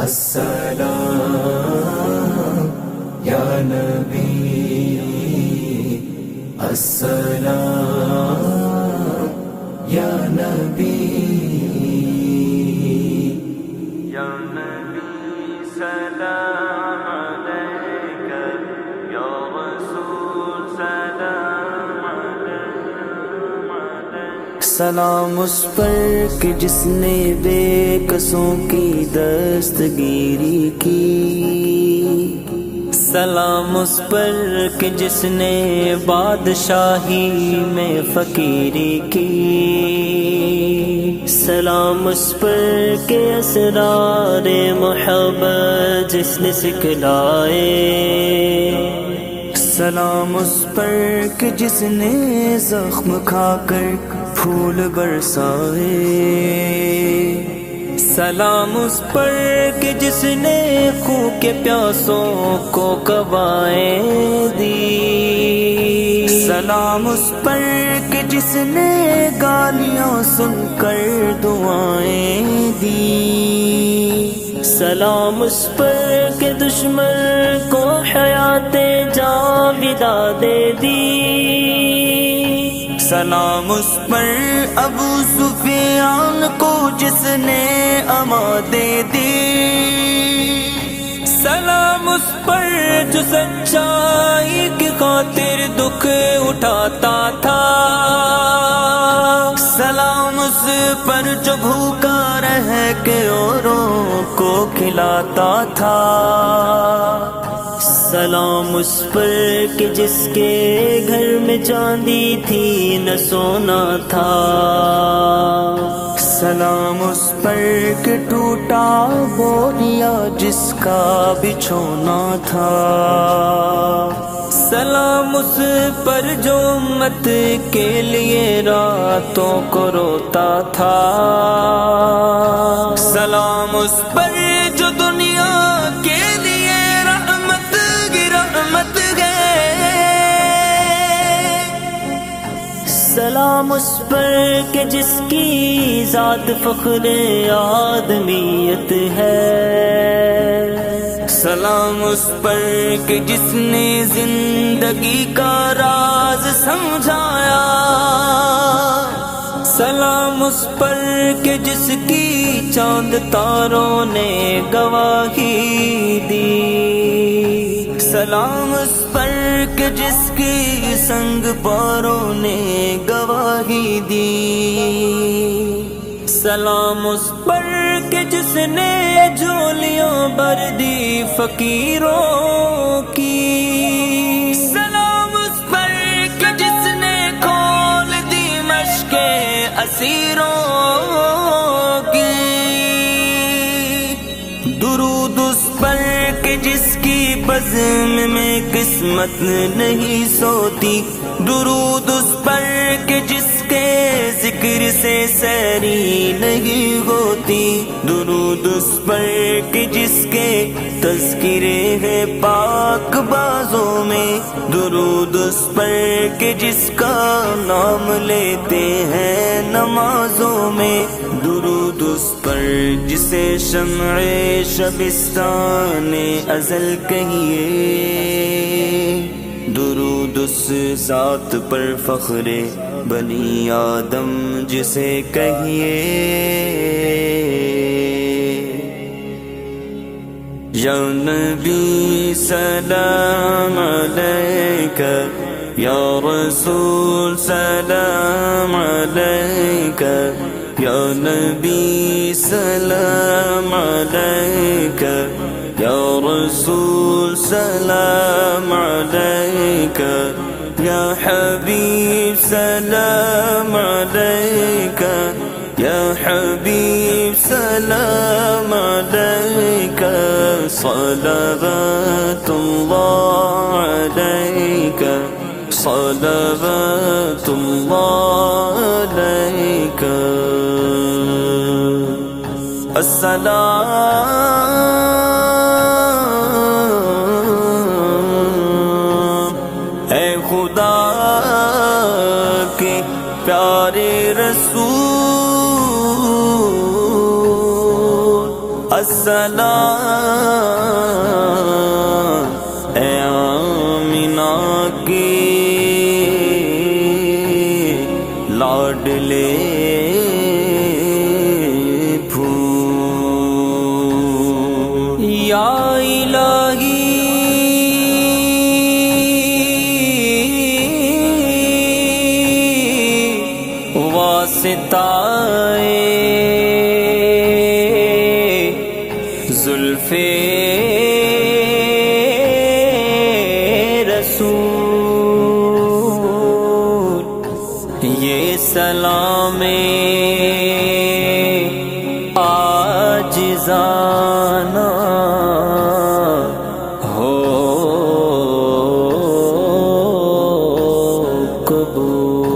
السلام یا نبی، السلام یا نبی، یا نبی سلام علیک، یا رسول سلام علیک۔ سلام اس پر کہ جس نے بے کسوں کی دستگیری کی، سلام اس پر کہ جس نے بادشاہی میں فقیری کی، سلام اس پر کہ اسرار محبت جس نے سکھلائے، سلام اس پر کہ جس نے زخم کھا کر پھول برسائے، سلام اس پر کہ جس نے خو کے پیاسوں کو کوائیں دی، سلام اس پر کہ جس نے گالیاں سن کر دعائیں دی، سلام اس پر کہ دشمن کو حیات جاودہ دے دی، سلام اس پر ابو سفیان کو جس نے اما دے دی، سلام اس پر جو سچائی کی خاطر دکھ اٹھاتا تھا، سلام اس پر جو بھوکا رہ کے اوروں کو کھلاتا تھا، سلام اس پر کہ جس کے گھر میں چاندی تھی نہ سونا تھا، سلام اس پر کہ ٹوٹا بوریا جس کا بچھونا تھا، سلام اس پر جو امت کے لیے راتوں کو روتا تھا، سلام اس پر جو دنیا کے لیے رحمت گئے، سلام اس پر کہ جس کی ذات فخر آدمیت ہے، سلام اس پر کہ جس نے زندگی کا راز سمجھایا، سلام اس پر کہ جس کی چاند تاروں نے گواہی دی، سلام اس پر کہ جس کی سنگ پاروں نے گواہی دی، سلام اس پر کہ جس نے جھولیاں بھر دی فقیروں کی، سلام اس پر کہ جس نے کھول دی مشق اسیروں کی، درود اس پر کہ جس کی بزم میں قسمت نہیں سوتی، درود اس پر کہ جس کے ذکر سے سیری نہیں ہوتی، درود اس پر کہ جس کے تذکرے ہیں پاک بازوں میں، درود اس پر کہ جس کا نام لیتے ہیں نمازوں میں، درود اس پر جسے شمع شبستان ازل کہیے، درود اس ذات پر فخر بنی آدم جسے کہیے، یا نبی سلام علیک، یا رسول سلام علیک، یا نبی سلام علیک، یا رسول سلام علیک، یا حبیب سلام علیک، یا حبیب سلام علیک، صلوات اللہ علیک، صلوات اللہ علیک، السلام اے خدا کے پیارے رسول، السلام سلام اے آمینہ کی لاڈلے پھول، یا الہی واسطہ زلف رسول، یہ سلام عاجزانہ ہو قبول۔